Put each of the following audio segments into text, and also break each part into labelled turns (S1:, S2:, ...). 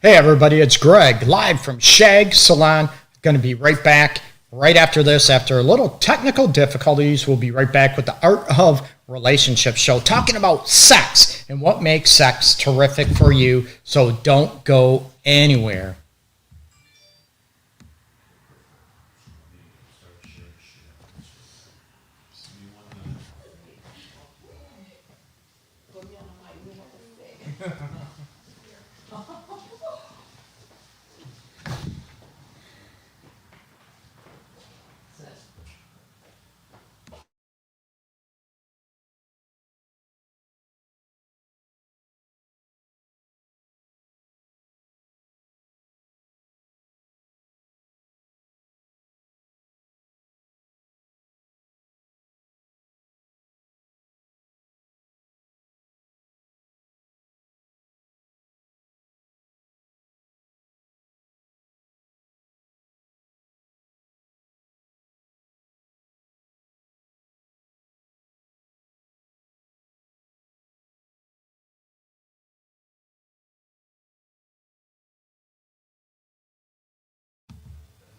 S1: Hey everybody, it's Greg, live from Shag Salon. Going to be right back right after this. After a little technical difficulties, we'll be right back with the Art of Relationship show, talking about sex and what makes sex terrific for you. So don't go anywhere.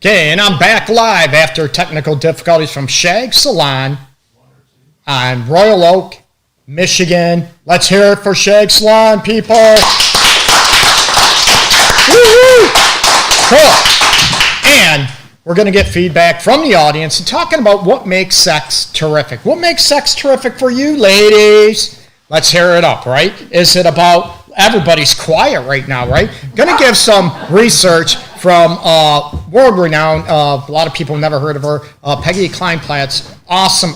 S1: Okay, and I'm back live after technical difficulties from Shag Salon on Royal Oak, Michigan. Let's hear it for Shag Salon, people. Woo-hoo! Cool. And we're going to get feedback from the audience and talking about what makes sex terrific. What makes sex terrific for you, ladies? Let's hear it up, right? Is it about... Everybody's quiet right now, right? Going to give some research from world-renowned, a lot of people never heard of her, Peggy Kleinplatz, awesome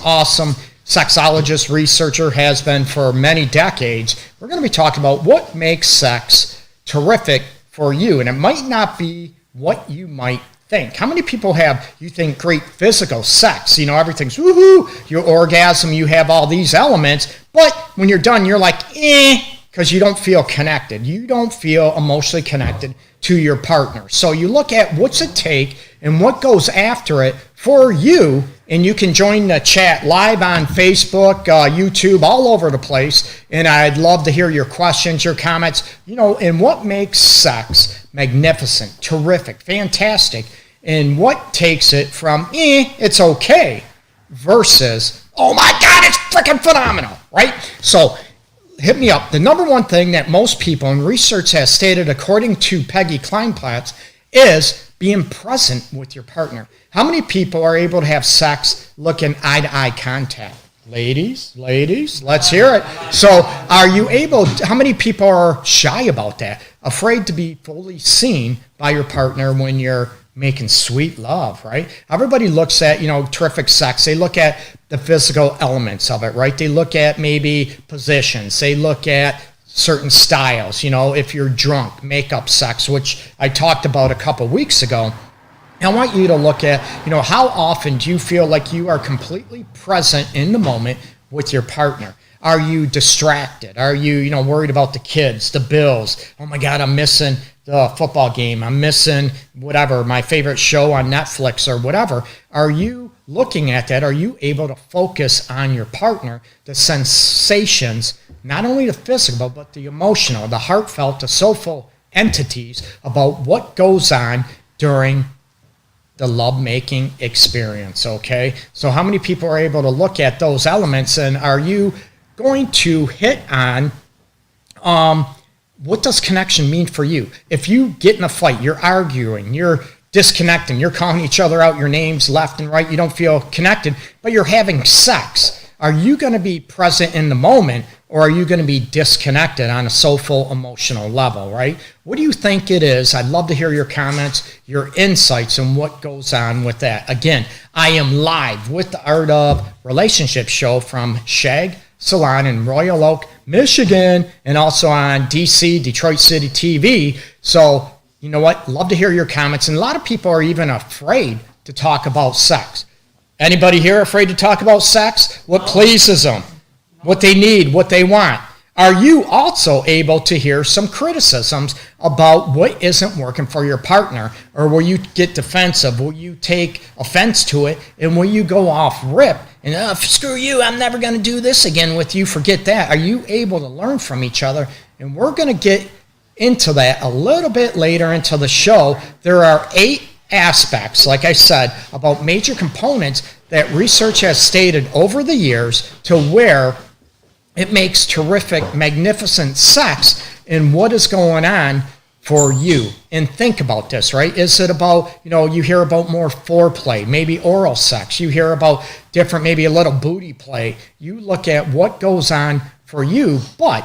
S1: sexologist, researcher, has been for many decades. We're going to be talking about what makes sex terrific for you, and it might not be what you might think. How many people have, you think, great physical sex? You know, everything's woohoo, your orgasm, you have all these elements, but when you're done, you're like, because you don't feel connected. You don't feel emotionally connected to your partner. So you look at what's it take and what goes after it for you, and you can join the chat live on Facebook, YouTube, all over the place, and I'd love to hear your questions, your comments, you know, and what makes sex magnificent, terrific, fantastic, and what takes it from, it's okay, versus, oh my God, it's freaking phenomenal, right? So hit me up. The number one thing that most people, and research has stated according to Peggy Kleinplatz, is being present with your partner. How many people are able to have sex looking eye-to-eye contact? Ladies, let's hear it. So are you able, how many people are shy about that? Afraid to be fully seen by your partner when you're making sweet love, right? Everybody looks at, you know, terrific sex. They look at the physical elements of it, right? They look at maybe positions. They look at certain styles, you know, if you're drunk, makeup sex, which I talked about a couple weeks ago. I want you to look at, you know, how often do you feel like you are completely present in the moment with your partner? Are you distracted? Are you, you know, worried about the kids, the bills? Oh my God, I'm missing the football game. I'm missing whatever, my favorite show on Netflix or whatever. Are you looking at that? Are you able to focus on your partner, the sensations, not only the physical, but the emotional, the heartfelt, the soulful entities about what goes on during the lovemaking experience, okay? So how many people are able to look at those elements, and are you going to hit on what does connection mean for you? If you get in a fight, you're arguing, you're disconnecting, you're calling each other out your names left and right, you don't feel connected, but you're having sex, are you going to be present in the moment, or are you going to be disconnected on a soulful, emotional level, right? What do you think it is? I'd love to hear your comments, your insights, and what goes on with that. Again, I am live with the Art of Relationship show from Shag Salon in Royal Oak, Michigan, and also on DC, Detroit City TV. So, you know what? Love to hear your comments. And a lot of people are even afraid to talk about sex. Anybody here afraid to talk about sex? What pleases them? What they need, what they want? Are you also able to hear some criticisms about what isn't working for your partner? Or will you get defensive? Will you take offense to it? And will you go off rip? And screw you, I'm never going to do this again with you. Forget that. Are you able to learn from each other? And we're going to get into that a little bit later into the show. There are 8 aspects, like I said, about major components that research has stated over the years to where it makes terrific, magnificent sex and what is going on for you. And think about this, right? Is it about, you hear about more foreplay, maybe oral sex. You hear about different, maybe a little booty play. You look at what goes on for you, but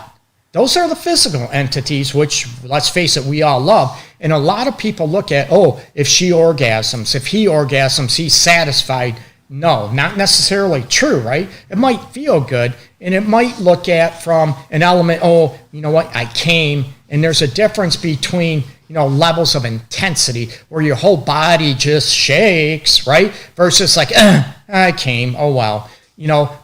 S1: those are the physical entities, which, let's face it, we all love. And a lot of people look at, if she orgasms, if he orgasms, he's satisfied. No, not necessarily true, right? It might feel good, and it might look at from an element, you know what, I came, and there's a difference between, levels of intensity where your whole body just shakes, right? Versus like, I came, oh well.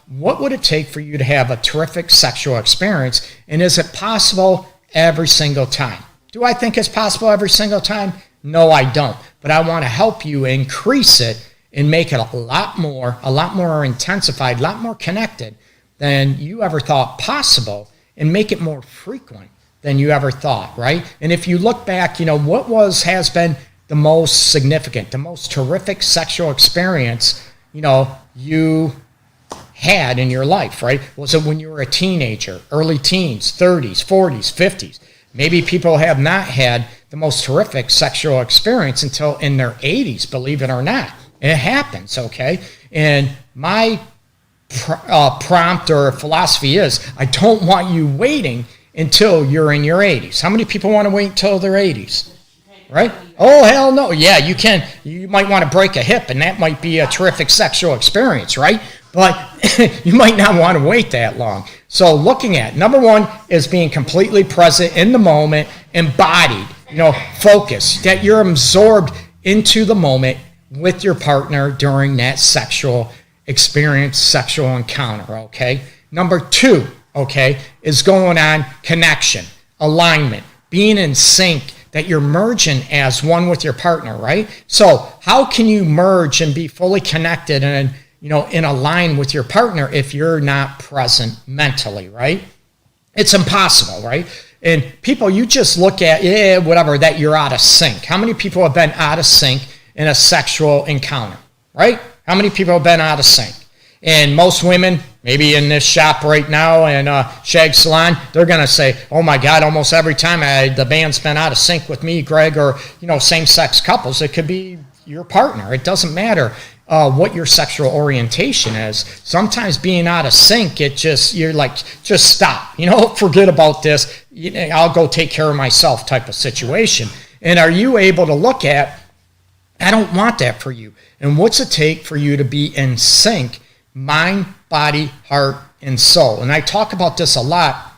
S1: What would it take for you to have a terrific sexual experience, and is it possible every single time? Do I think it's possible every single time? No, I don't, but I want to help you increase it and make it a lot more intensified, a lot more connected than you ever thought possible, and make it more frequent than you ever thought, right? And if you look back, what has been the most significant, the most terrific sexual experience, you had in your life, right? Was it when you were a teenager, early teens, 30s, 40s, 50s? Maybe people have not had the most terrific sexual experience until in their 80s, believe it or not. It happens, okay? And my prompt or philosophy is, I don't want you waiting until you're in your 80s. How many people want to wait until their 80s? Right? Oh, hell no. Yeah, you can. You might want to break a hip, and that might be a terrific sexual experience, right? But you might not want to wait that long. So looking at, number one is being completely present in the moment, embodied, focused, that you're absorbed into the moment with your partner during that sexual experience, sexual encounter, okay? Number two, okay, is going on connection, alignment, being in sync, that you're merging as one with your partner, right? So how can you merge and be fully connected and, in a line with your partner if you're not present mentally, right? It's impossible, right? And people, you just look at, whatever, that you're out of sync. How many people have been out of sync in a sexual encounter, right? How many people have been out of sync? And most women, maybe in this shop right now in Shag Salon, they're going to say, oh my God, almost every time the band's been out of sync with me, Greg, or, same-sex couples. It could be your partner. It doesn't matter what your sexual orientation is. Sometimes being out of sync, you're like, just stop, forget about this. I'll go take care of myself type of situation. And are you able to look at, I don't want that for you. And what's it take for you to be in sync, mind, body, heart, and soul? And I talk about this a lot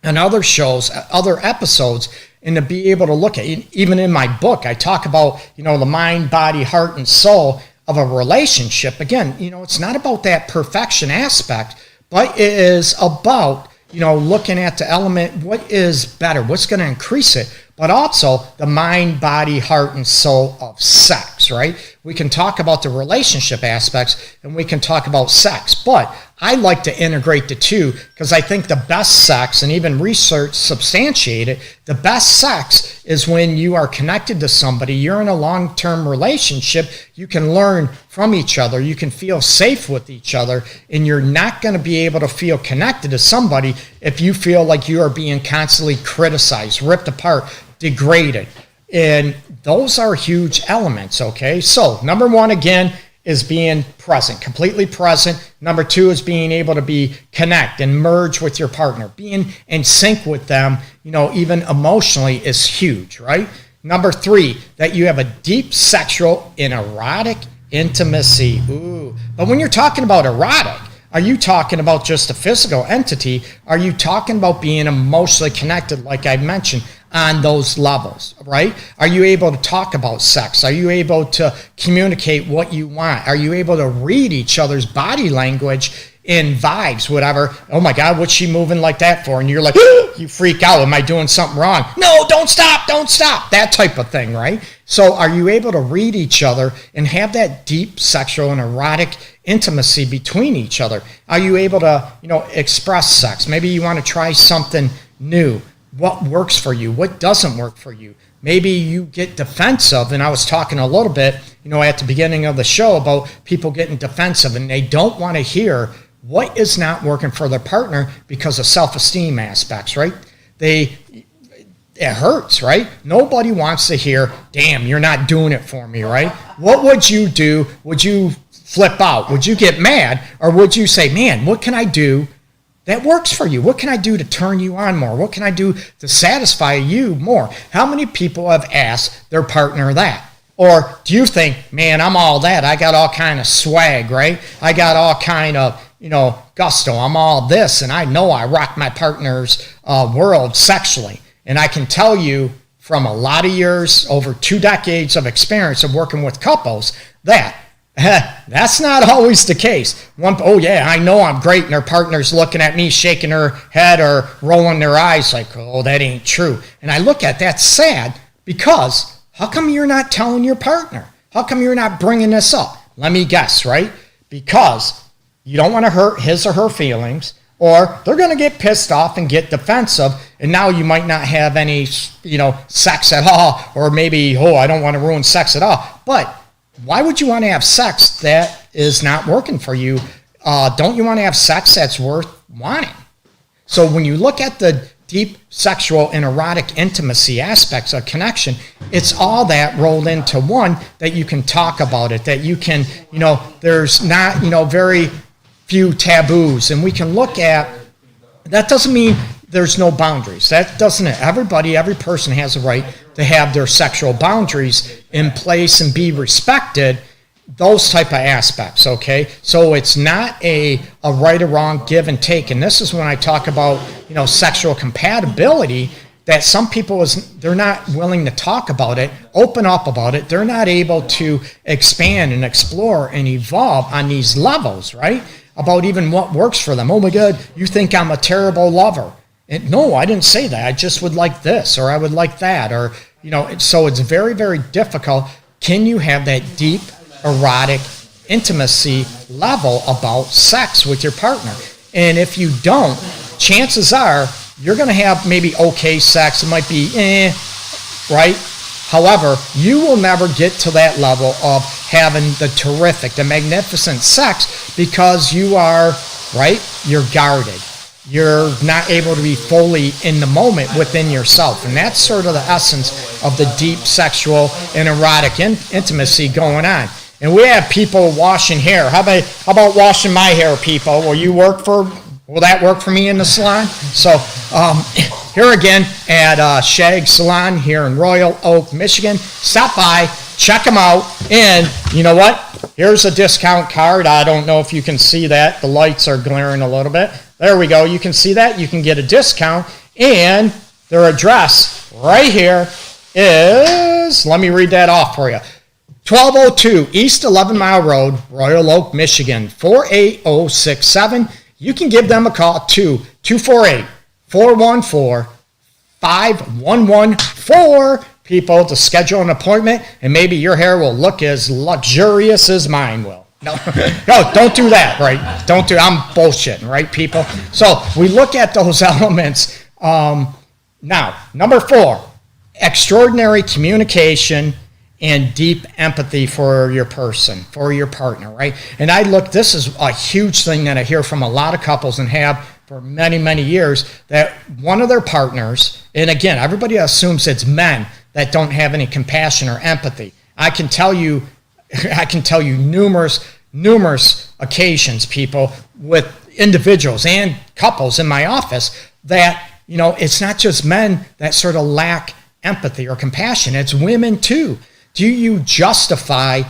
S1: on other shows, other episodes, and to be able to look at, even in my book, I talk about, the mind, body, heart, and soul of a relationship. Again, it's not about that perfection aspect, but it is about, looking at the element, what is better, what's going to increase it, but also the mind, body, heart, and soul of sex, right? We can talk about the relationship aspects and we can talk about sex, but I like to integrate the two because I think the best sex, and even research substantiate it, the best sex is when you are connected to somebody, you're in a long-term relationship, you can learn from each other, you can feel safe with each other, and you're not going to be able to feel connected to somebody if you feel like you are being constantly criticized, ripped apart, degraded. And those are huge elements, okay? So number one, again, is being present, completely present. Number two is being able to be connect and merge with your partner. Being in sync with them, even emotionally is huge, right? Number three, that you have a deep sexual and erotic intimacy. Ooh. But when you're talking about erotic, are you talking about just a physical entity? Are you talking about being emotionally connected, like I mentioned, on those levels, right? Are you able to talk about sex? Are you able to communicate what you want? Are you able to read each other's body language in vibes, whatever? Oh my God, what's she moving like that for? And you're like, you freak out. Am I doing something wrong? No, don't stop. That type of thing, right? So are you able to read each other and have that deep sexual and erotic intimacy between each other? Are you able to, express sex? Maybe you want to try something new. what works for you, what doesn't work for you. Maybe you get defensive, and I was talking a little bit, at the beginning of the show about people getting defensive, and they don't want to hear what is not working for their partner because of self-esteem aspects, right? It hurts, right? Nobody wants to hear, damn, you're not doing it for me, right? What would you do? Would you flip out? Would you get mad? Or would you say, man, what can I do that works for you? What can I do to turn you on more? What can I do to satisfy you more? How many people have asked their partner that? Or do you think, man, I'm all that. I got all kind of swag, right? I got all kind of, gusto. I'm all this, and I know I rock my partner's world sexually. And I can tell you from a lot of years, over 2 decades of experience of working with couples, that that's not always the case. Oh yeah, I know I'm great, and their partner's looking at me, shaking her head or rolling their eyes like, oh, that ain't true. And I look at that sad, because how come you're not telling your partner? How come you're not bringing this up? Let me guess, right? Because you don't want to hurt his or her feelings, or they're going to get pissed off and get defensive, and now you might not have any, sex at all, or maybe, I don't want to ruin sex at all. But why would you want to have sex that is not working for you? Don't you want to have sex that's worth wanting? So when you look at the deep sexual and erotic intimacy aspects of connection, it's all that rolled into one, that you can talk about it, that you can, there's not, very few taboos, and we can look at, that doesn't mean there's no boundaries. That doesn't, every person has a right to have their sexual boundaries in place and be respected, those type of aspects, okay? So it's not a right or wrong give and take, and this is when I talk about, sexual compatibility, that some people, they're not willing to talk about it, open up about it. They're not able to expand and explore and evolve on these levels, right? About even what works for them. Oh my God, you think I'm a terrible lover. And no, I didn't say that. I just would like this, or I would like that, or, so it's very, very difficult. Can you have that deep, erotic intimacy level about sex with your partner? And if you don't, chances are you're going to have maybe okay sex. It might be right? However, you will never get to that level of having the terrific, the magnificent sex, because you are, right? You're guarded. You're not able to be fully in the moment within yourself. And that's sort of the essence of the deep sexual and erotic intimacy going on. And we have people washing hair. How about washing my hair, people? Will that work for me in the salon? So here again at Shag Salon here in Royal Oak, Michigan. Stop by, check them out, and you know what? Here's a discount card. I don't know if you can see that. The lights are glaring a little bit. There we go. You can see that. You can get a discount, and their address right here is, let me read that off for you. 1202 East 11 Mile Road, Royal Oak, Michigan, 48067. You can give them a call to 248-414-5114, people, to schedule an appointment, and maybe your hair will look as luxurious as mine will. No, don't do that, right? I'm bullshitting, right, people? So we look at those elements. Now, number 4, extraordinary communication and deep empathy for your person, for your partner, right? And this is a huge thing that I hear from a lot of couples and have for many, many years, that one of their partners, and again, everybody assumes it's men that don't have any compassion or empathy. I can tell you numerous occasions, people, with individuals and couples in my office, that, it's not just men that sort of lack empathy or compassion, it's women too. Do you justify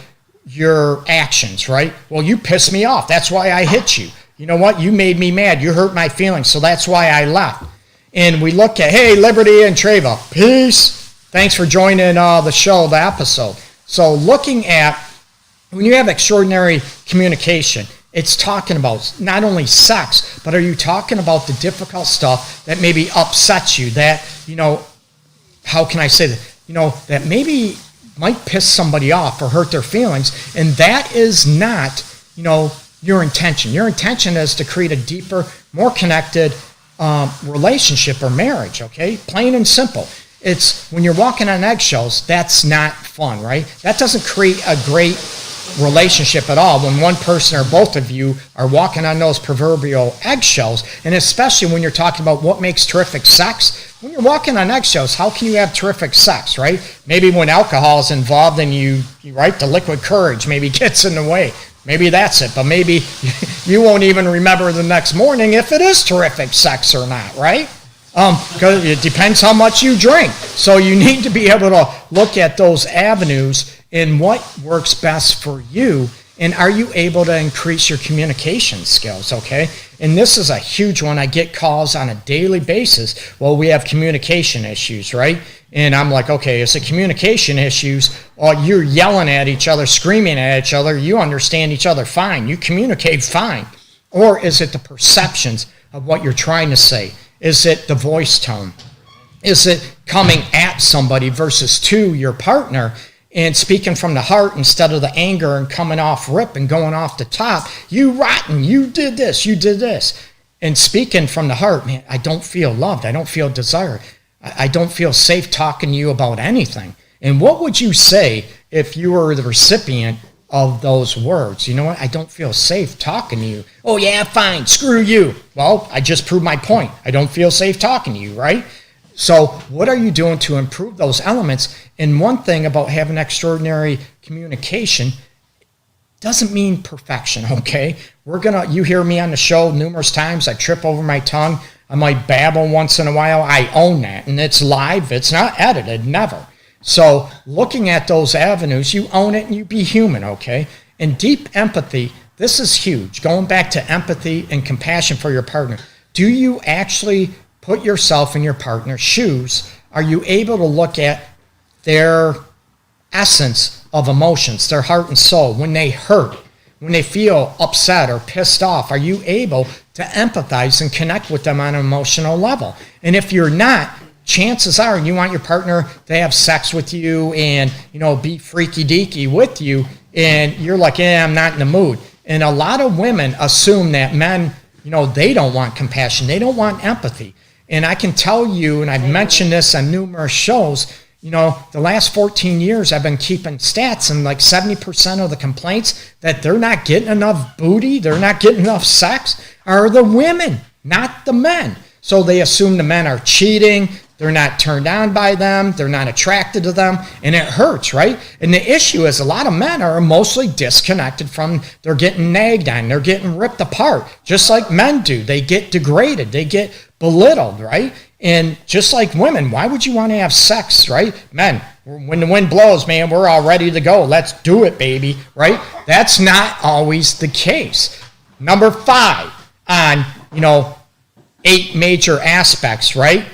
S1: your actions, right? Well, you pissed me off. That's why I hit you. You know what? You made me mad. You hurt my feelings, so that's why I left. And we look at, hey, Liberty and Treva, peace. Thanks for joining the show, the episode. So looking at, when you have extraordinary communication, it's talking about not only sex, but are you talking about the difficult stuff that maybe upsets you, that, how can I say that? That maybe might piss somebody off or hurt their feelings, and that is not, your intention. Your intention is to create a deeper, more connected, relationship or marriage, okay? Plain and simple. It's when you're walking on eggshells, that's not fun, right? That doesn't create a great relationship at all when one person or both of you are walking on those proverbial eggshells, and especially when you're talking about what makes terrific sex. When you're walking on eggshells, how can you have terrific sex, right? Maybe when alcohol is involved and you right, the liquid courage maybe gets in the way. Maybe that's it, but maybe you won't even remember the next morning if it is terrific sex or not, right? Because it depends how much you drink. So you need to be able to look at those avenues and what works best for you, and are you able to increase your communication skills, okay? And this is a huge one. I get calls on a daily basis. Well, we have communication issues, right? And I'm like, okay, is it communication issues? Or you're yelling at each other, screaming at each other, you understand each other fine, you communicate fine. Or is it the perceptions of what you're trying to say? Is it the voice tone? Is it coming at somebody versus to your partner and speaking from the heart instead of the anger and coming off rip and going off the top? You rotten, you did this, you did this. And speaking from the heart, man, I don't feel loved. I don't feel desired. I don't feel safe talking to you about anything. And what would you say if you were the recipient of those words? You know what? I don't feel safe talking to you. Oh, yeah, fine. Screw you. Well, I just proved my point. I don't feel safe talking to you, right? So what are you doing to improve those elements? And one thing about having extraordinary communication doesn't mean perfection, okay? You hear me on the show numerous times. I trip over my tongue. I might babble once in a while. I own that. And it's live. It's not edited, never. So looking at those avenues, you own it and you be human, okay? And deep empathy, this is huge. Going back to empathy and compassion for your partner. Do you actually put yourself in your partner's shoes? Are you able to look at their essence of emotions, their heart and soul, when they hurt, when they feel upset or pissed off? Are you able to empathize and connect with them on an emotional level? And if you're not, chances are you want your partner to have sex with you and, be freaky deaky with you, and you're like, I'm not in the mood. And a lot of women assume that men, they don't want compassion. They don't want empathy. And I can tell you, and I've mentioned this on numerous shows, the last 14 years I've been keeping stats, and like 70% of the complaints that they're not getting enough booty, they're not getting enough sex, are the women, not the men. So they assume the men are cheating, they're not turned on by them, they're not attracted to them, and it hurts, right? And the issue is a lot of men are emotionally disconnected from, they're getting nagged on, they're getting ripped apart, just like men do. They get degraded, they get belittled, right? And just like women, why would you want to have sex, right? Men, when the wind blows, man, we're all ready to go. Let's do it, baby, right? That's not always the case. Number 5 on, 8 major aspects, right?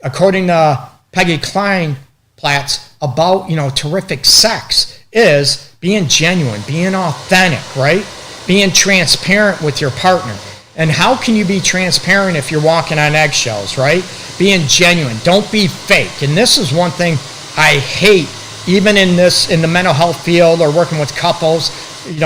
S1: According to Peggy Kleinplatz, about, terrific sex is being genuine, being authentic, right? Being transparent with your partner. And how can you be transparent if you're walking on eggshells, right? Being genuine. Don't be fake. And this is one thing I hate, even in the mental health field or working with couples,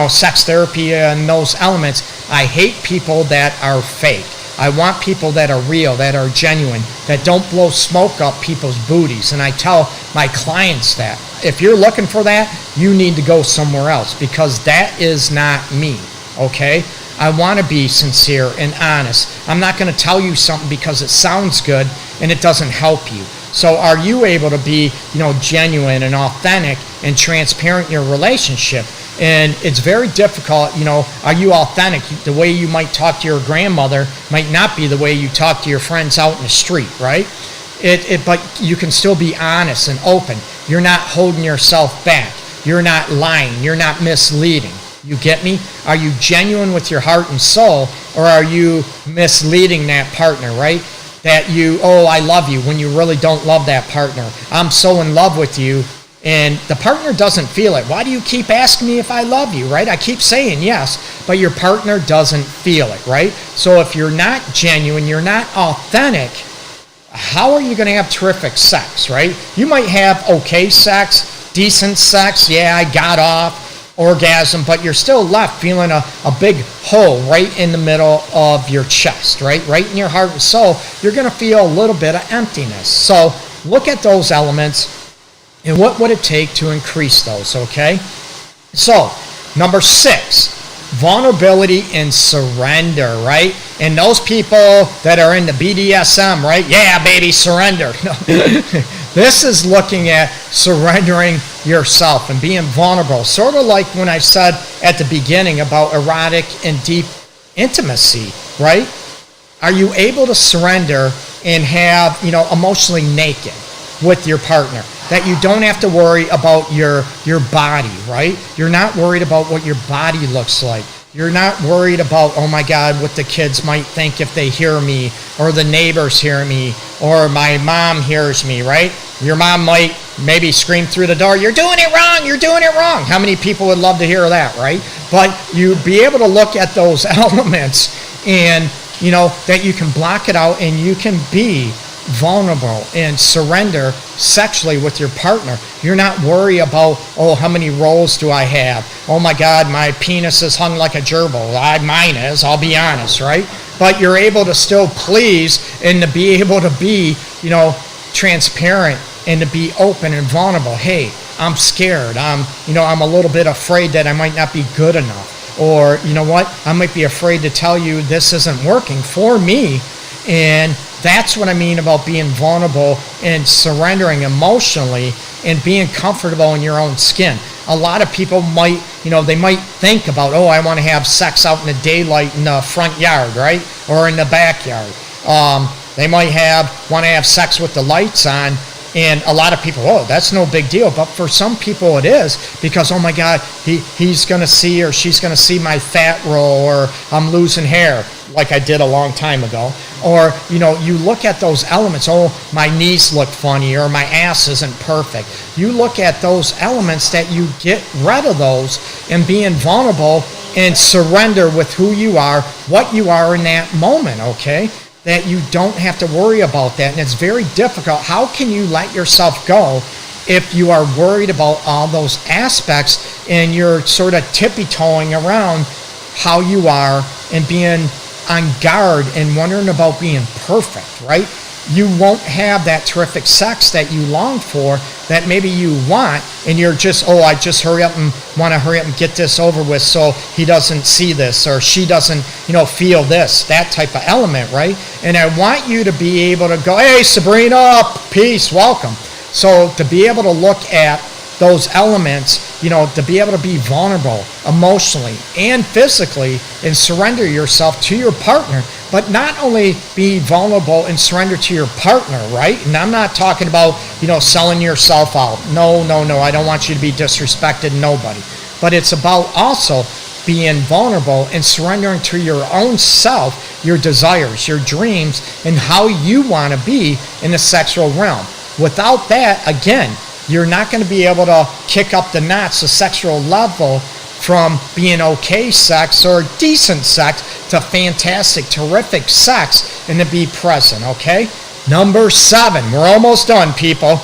S1: sex therapy and those elements. I hate people that are fake. I want people that are real, that are genuine, that don't blow smoke up people's booties. And I tell my clients that if you're looking for that, you need to go somewhere else, because that is not me, okay? I want to be sincere and honest. I'm not going to tell you something because it sounds good and it doesn't help you. So are you able to be, genuine and authentic and transparent in your relationship? And it's very difficult, are you authentic? The way you might talk to your grandmother might not be the way you talk to your friends out in the street, right? But you can still be honest and open. You're not holding yourself back. You're not lying. You're not misleading. You get me? Are you genuine with your heart and soul, or are you misleading that partner, right? That I love you, when you really don't love that partner. I'm so in love with you, and the partner doesn't feel it. Why do you keep asking me if I love you, right? I keep saying yes, but your partner doesn't feel it, right? So if you're not genuine, you're not authentic, how are you going to have terrific sex, right? You might have okay sex, decent sex, yeah, I got off, orgasm, but you're still left feeling a big hole right in the middle of your chest, right in your heart and soul. You're going to feel a little bit of emptiness. So look at those elements and what would it take to increase those, okay? So number 6, vulnerability and surrender, right? And those people that are in the BDSM, right? Yeah, baby, surrender. No. This is looking at surrendering yourself and being vulnerable. Sort of like when I said at the beginning about erotic and deep intimacy, right? Are you able to surrender and have, emotionally naked with your partner? That you don't have to worry about your body, right? You're not worried about what your body looks like. You're not worried about, oh my God, what the kids might think if they hear me, or the neighbors hear me, or my mom hears me, right? Your mom might maybe scream through the door, you're doing it wrong, you're doing it wrong. How many people would love to hear that, right? But you'd be able to look at those elements and, that you can block it out and you can be vulnerable and surrender sexually with your partner. You're not worried about, oh, how many rolls do I have? Oh my God, my penis is hung like a gerbil. Mine is, I'll be honest, right? But you're able to still please and to be able to be, transparent and to be open and vulnerable. Hey, I'm scared. I'm a little bit afraid that I might not be good enough. Or, you know what? I might be afraid to tell you this isn't working for me. And that's what I mean about being vulnerable and surrendering emotionally and being comfortable in your own skin. A lot of people might, they might think about, oh, I want to have sex out in the daylight in the front yard, right? Or in the backyard. They might want to have sex with the lights on. And a lot of people, oh, that's no big deal. But for some people it is, because, oh my God, he's going to see or she's going to see my fat roll, or I'm losing hair like I did a long time ago. Or, you look at those elements, oh, my knees look funny, or my ass isn't perfect. You look at those elements that you get rid of those and being vulnerable and surrender with who you are, what you are in that moment, okay? That you don't have to worry about that. And it's very difficult. How can you let yourself go if you are worried about all those aspects and you're sort of tippy-toeing around how you are and being on guard and wondering about being perfect, right? You won't have that terrific sex that you long for, that maybe you want, and you're just, oh, I just want to hurry up and get this over with so he doesn't see this or she doesn't, feel this, that type of element, right? And I want you to be able to go, hey, Sabrina, peace, welcome. So to be able to look at those elements, to be able to be vulnerable emotionally and physically and surrender yourself to your partner, but not only be vulnerable and surrender to your partner, right? And I'm not talking about, selling yourself out. No, I don't want you to be disrespected, nobody. But it's about also being vulnerable and surrendering to your own self, your desires, your dreams, and how you want to be in the sexual realm. Without that, again, you're not going to be able to kick up the notch, the sexual level, from being okay sex or decent sex to fantastic, terrific sex, and to be present, okay? Number 7, we're almost done, people.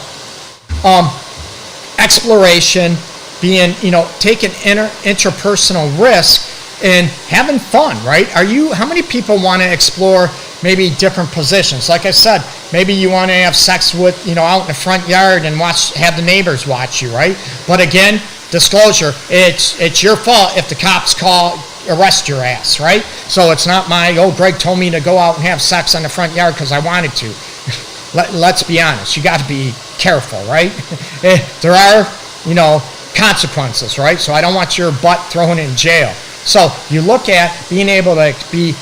S1: Exploration, being, taking interpersonal risk and having fun, right? How many people want to explore maybe different positions? Like I said, maybe you want to have sex with, out in the front yard and have the neighbors watch you, right? But again, disclosure, it's your fault if the cops arrest your ass, right? So it's not Greg told me to go out and have sex on the front yard because I wanted to. Let's be honest, you got to be careful, right? There are, consequences, right? So I don't want your butt thrown in jail. So you look at being able to be,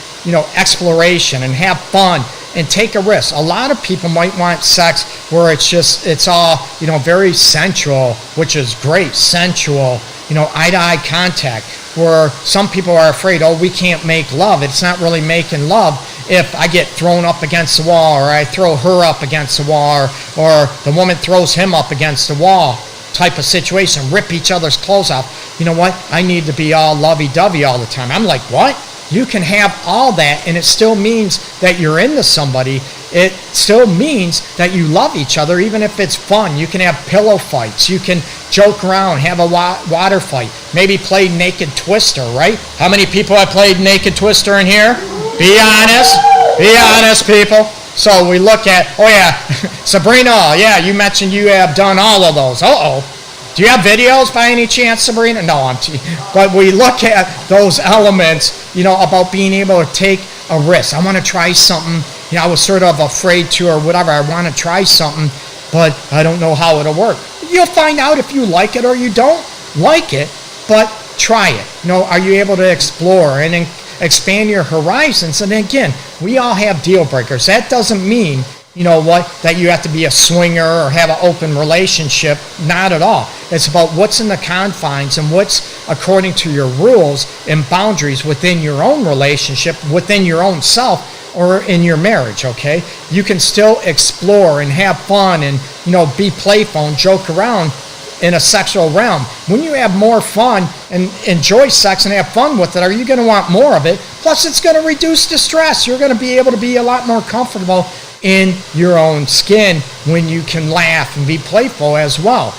S1: exploration and have fun and take a risk. A lot of people might want sex where it's all, very sensual, which is great, sensual, eye-to-eye contact, where some people are afraid, oh, we can't make love. It's not really making love if I get thrown up against the wall, or I throw her up against the wall, or the woman throws him up against the wall type of situation, rip each other's clothes off. You know what? I need to be all lovey-dovey all the time. I'm like, what? You can have all that, and it still means that you're into somebody it still means that you love each other, even if it's fun. You can have pillow fights. You can joke around, have a water fight, maybe play naked twister, right? How many people have played naked twister in here? Be honest, people. So we look at, oh yeah, Sabrina, yeah, you mentioned you have done all of those. Do you have videos by any chance, Sabrina? No, but we look at those elements, about being able to take a risk. I want to try something. I was sort of afraid to or whatever. I want to try something, but I don't know how it'll work. You'll find out if you like it or you don't like it, but try it. Are you able to explore and expand your horizons? And again, we all have deal breakers. That doesn't mean, that you have to be a swinger or have an open relationship. Not at all. It's about what's in the confines and what's according to your rules and boundaries within your own relationship, within your own self, or in your marriage, okay? You can still explore and have fun and, be playful and joke around in a sexual realm. When you have more fun and enjoy sex and have fun with it, are you going to want more of it? Plus, it's going to reduce the stress. You're going to be able to be a lot more comfortable in your own skin when you can laugh and be playful as well.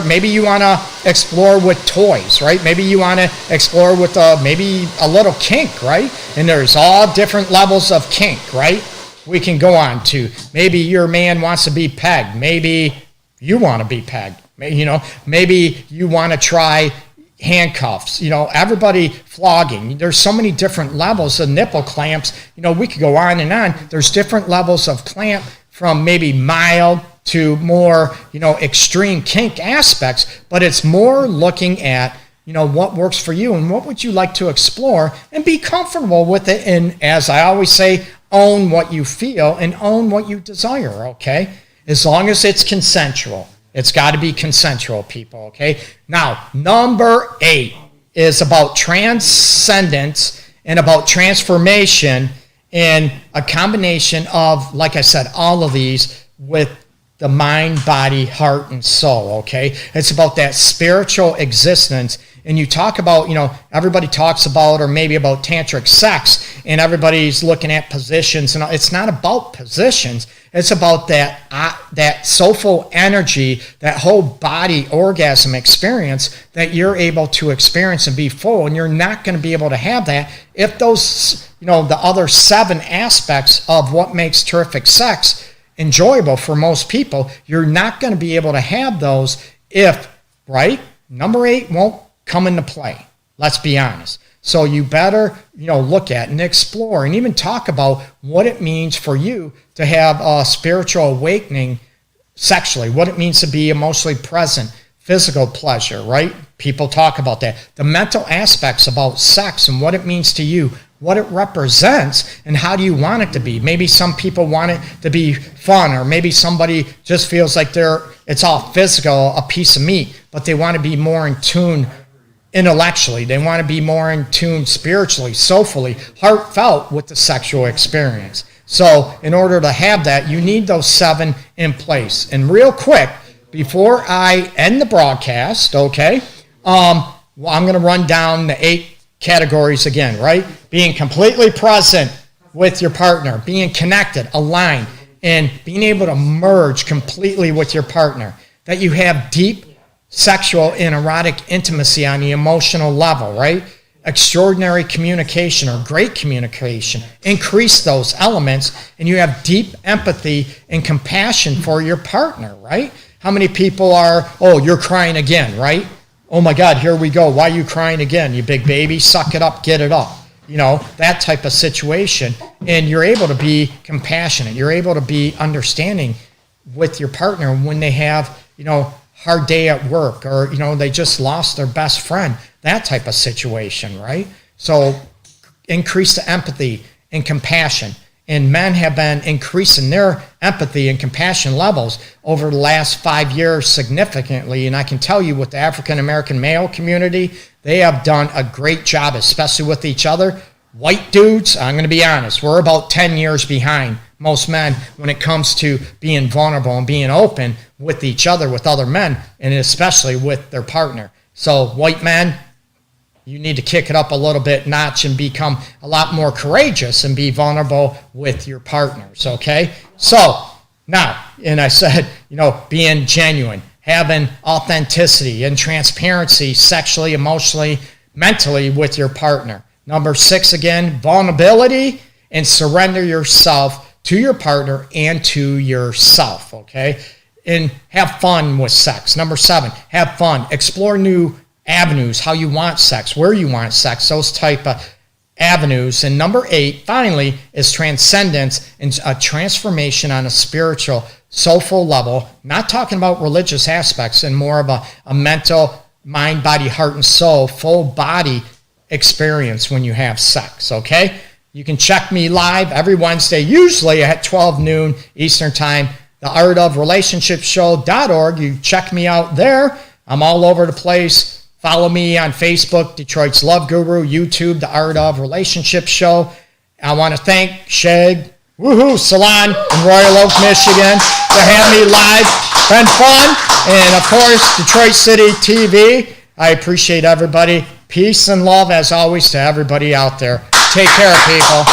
S1: Maybe you want to explore with toys, right? Maybe you want to explore with maybe a little kink, right? And there's all different levels of kink, right? We can go on to, maybe your man wants to be pegged. Maybe you want to be pegged. Maybe you want to try handcuffs, everybody flogging. There's so many different levels of nipple clamps. We could go on and on. There's different levels of clamp from maybe mild to more, extreme kink aspects, but it's more looking at, what works for you and what would you like to explore and be comfortable with it. And as I always say, own what you feel and own what you desire, okay? As long as it's consensual. It's got to be consensual, people, okay? Now, number 8 is about transcendence and about transformation and a combination of, like I said, all of these with the mind, body, heart, and soul, okay? It's about that spiritual existence. And you talk about, everybody talks about or maybe about tantric sex, and everybody's looking at positions. And it's not about positions. It's about that soulful energy, that whole body orgasm experience that you're able to experience and be full. And you're not going to be able to have that if those, the other 7 aspects of what makes terrific sex enjoyable for most people, you're not going to be able to have those if, right, number 8 won't come into play. Let's be honest. So you better, look at and explore and even talk about what it means for you to have a spiritual awakening sexually, what it means to be emotionally present, physical pleasure, right? People talk about that. The mental aspects about sex and what it means to you, what it represents, and how do you want it to be. Maybe some people want it to be fun, or maybe somebody just feels like it's all physical, a piece of meat, but they want to be more in tune intellectually. They want to be more in tune spiritually, soulfully, heartfelt with the sexual experience. So in order to have that, you need those 7 in place. And real quick, before I end the broadcast, okay, I'm going to run down the 8 categories again, right? Being completely present with your partner, being connected, aligned, and being able to merge completely with your partner. That you have deep sexual and erotic intimacy on the emotional level, right? Extraordinary communication or great communication. Increase those elements, and you have deep empathy and compassion for your partner, right? How many people are, you're crying again, right? Oh my God, here we go. Why are you crying again, you big baby? Suck it up, get it up. That type of situation. And you're able to be compassionate. You're able to be understanding with your partner when they have, hard day at work, or, they just lost their best friend, that type of situation, right? So increase the empathy and compassion. And men have been increasing their empathy and compassion levels over the last 5 years significantly. And I can tell you with the African-American male community, they have done a great job, especially with each other. White dudes, I'm going to be honest, we're about 10 years behind most men when it comes to being vulnerable and being open with each other, with other men, and especially with their partner. So white men, you need to kick it up a little bit notch and become a lot more courageous and be vulnerable with your partners, okay? So now, and I said, being genuine, having authenticity and transparency sexually, emotionally, mentally with your partner. Number 6, again, vulnerability and surrender yourself to your partner and to yourself, okay? And have fun with sex. Number 7, have fun. Explore new avenues, how you want sex, where you want sex, those type of avenues. And number 8, finally, is transcendence and a transformation on a spiritual, soulful level, not talking about religious aspects, and more of a mental, mind, body, heart, and soul, full body experience when you have sex, okay? You can check me live every Wednesday, usually at 12 noon Eastern Time, theartofrelationshipshow.org. You check me out there. I'm all over the place. Follow me on Facebook, Detroit's Love Guru, YouTube, The Art of Relationship Show. I want to thank Shag, Salon in Royal Oak, Michigan, to have me live. Been fun. And, of course, Detroit City TV. I appreciate everybody. Peace and love, as always, to everybody out there. Take care, people.